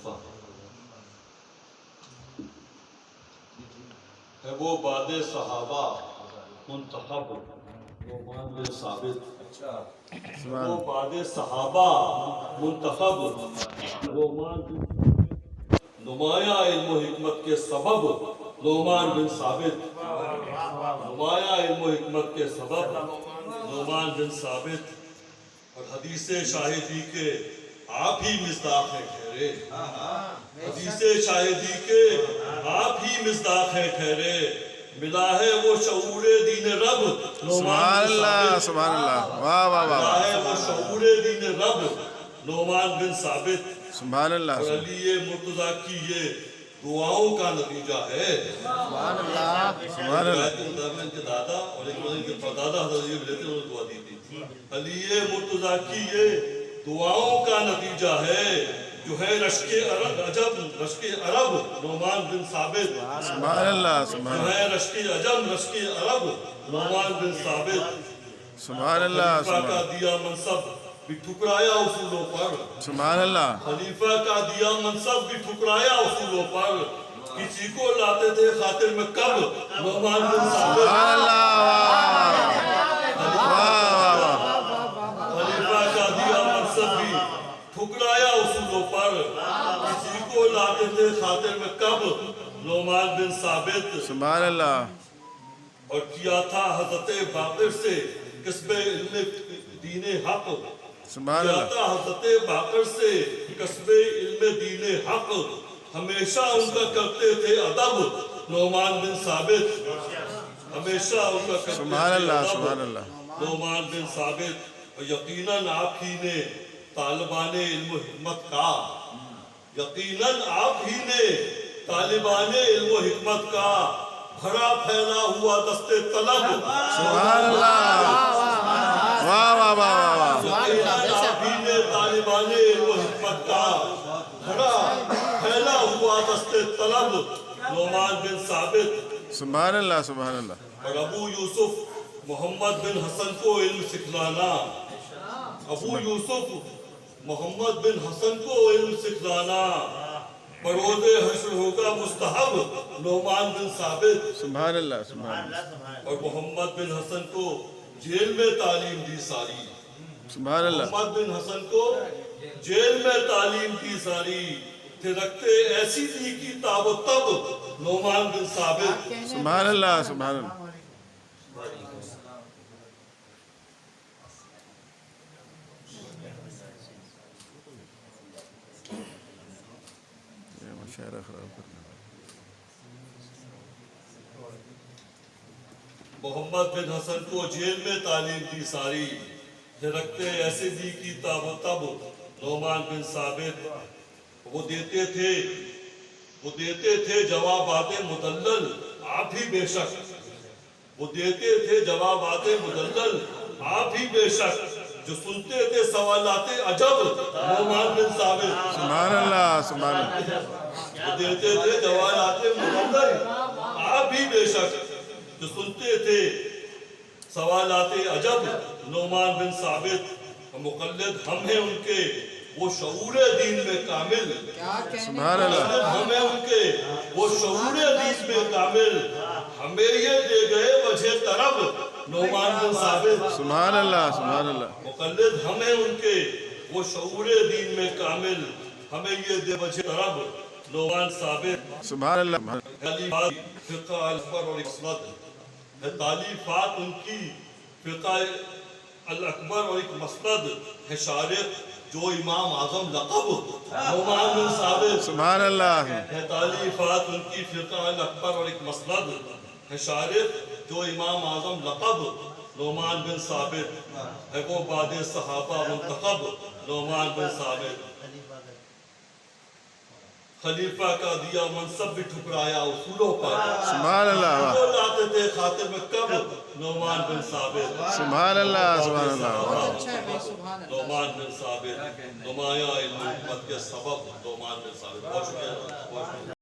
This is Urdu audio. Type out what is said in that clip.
لطیفہ ہے وہ بعد صحابہ منتخب نعمان بن ثابت، وہ بعد صحابہ منتخب نعمان بن نمایاں علم و حکمت کے سبب نعمان بن ثابت، نمایاں علم و حکمت کے سبب نعمان بن ثابت، اور حدیث شاہدی کے آپ ہی مصداق ہیں ٹھہرے، حدیث شاہدی کے آپ ہی مصداق ہیں ٹھہرے، ملا ہے وہ شعور دین رب سبحان اللہ سبحان اللہ، واہ واہ واہ، ملا ہے وہ شعور دین رب نعمان بن ثابت، سبحان اللہ اور علی مرتضیٰ کی یہ دعاؤں کا نتیجہ ہے۔ سبحان اللہ سبحان اللہ، ان کے دادا اور ان کے پردادا حضرت یہ ملتے انہوں نے دعا دی تھی، علی مرتضیٰ کی یہ دعاؤں کا نتیجہ ہے، جو ہے رشک عرب عجب رشک عرب نعمان بن ثابت، سبحان اللہ سبحان جو اللہ، ہے رشک عجب رشک عرب نعمان بن ثابت، سبحان اللہ خلیفہ کا سبحان دیا منصب بھی ٹھکرایا اصولوں پر، سبحان اللہ، خلیفہ کا دیا منصب بھی ٹھکرایا اصولوں پر، کسی کو لاتے تھے خاطر میں کب نعمان بن ثابت، سبحان اللہ، واہ واہ واہ، خلیفہ کا دیا منصب بھی ٹھکرایا اصولوں پر، کسی کو لاتے تھے خاطر میں کب نعمان بن ثابت، سبحان اللہ، اور کیا تھا حضرت باقر سے کسب علم دین حق، سبحان کیا اللہ، تھا حضرت باقر سے کسب علم دین حق، ہمیشہ ان کا کرتے تھے ادب نعمان بن ثابت، ہمیشہ ان کا کرتے سبحان تھے اللہ ادب سبحان اللہ، نعمان بن ثابت، اور یقیناً آپ ہی نے طالبان علم و حکمت کا، یقیناً آپ ہی نے طالبان علم و حکمت کا بھرا پھیلا ہوا دست طلب، سبحان اللہ، واہ واہ واہ واہ، یقیناً آپ ہی نے طالبان علم و حکمت کا بھرا پھیلا ہوا دست طلب نعمان بن ثابت، سبحان اللہ سبحان اللہ، اور ابو یوسف محمد بن حسن کو علم سکھلانا، ابو یوسف محمد بن حسن کو علم سکھلانا بروز حشر ہوگا مستحب نعمان بن ثابت، سبحان اللہ سبحان اللہ، اور محمد بن حسن کو جیل میں تعلیم دی ساری، سبحان اللہ، محمد بن حسن کو جیل میں تعلیم دی ساری، تھے رکھتے ایسی دی کی تاب و تب نعمان بن ثابت، سبحان اللہ سبحان اللہ، یہ مشاعرہ خراب کرنا، محمد بن حسن کو جیل میں تعلیم دی ساری، تھے رکھتے ایسی دی کی تاب و تب نعمان بن ثابت، وہ دیتے تھے جوابات مدلل آپ ہی بے شک، وہ دیتے تھے جوابات مدلل آپ ہی بے شک، جو سنتے تھے سوالات عجب نعمان بن ثابت، سبحان اللہ سبحان اللہ، وہ دیتے تھے جوابات مدلل آپ ہی بے شک، جو سنتے تھے سوالات عجب نعمان بن ثابت، مقلد ہم ہیں ان کے وہ شعور دین میں کامل، سبحان اللہ، ہمیں ان کے وہ شعور دین میں کامل، ہمیں یہ دے گئے وجہ طرب نعمان بن ثابت، سبحان اللہ سبحان اللہ، مقلد ہمیں ان کے وہ شعور دین میں کامل، ہمیں یہ دے وجہ طرب نعمان ثابت، سبحان اللہ، تعلیفات فقہ الاکبر اور مسند ہے، تعلیفات ان کی فقہ الاکبر اور ایک مسند ہے، شارق جو امام اعظم لقب نعمان بن ثابت، سبحان اللہ، ہے تعلیفات ان کی فقہ الاکبر اور ایک مسند ہے، شارق جو امام اعظم لقب نعمان بن ثابت، ہے وہ بعد صحابہ منتخب نعمان بن ثابت، خلیفہ کا دیا منصب بھی ٹھکرایا اصولوں پر، سبحان اللہ، وہ لاتے تھے خاطر میں کب نعمان بن ثابت، سبحان اللہ سبحان اللہ، نعمان بن ثابت، نمایاں علم و حکمت کے سبب نعمان بن ثابت، بہت شکریہ، بہت شکریہ۔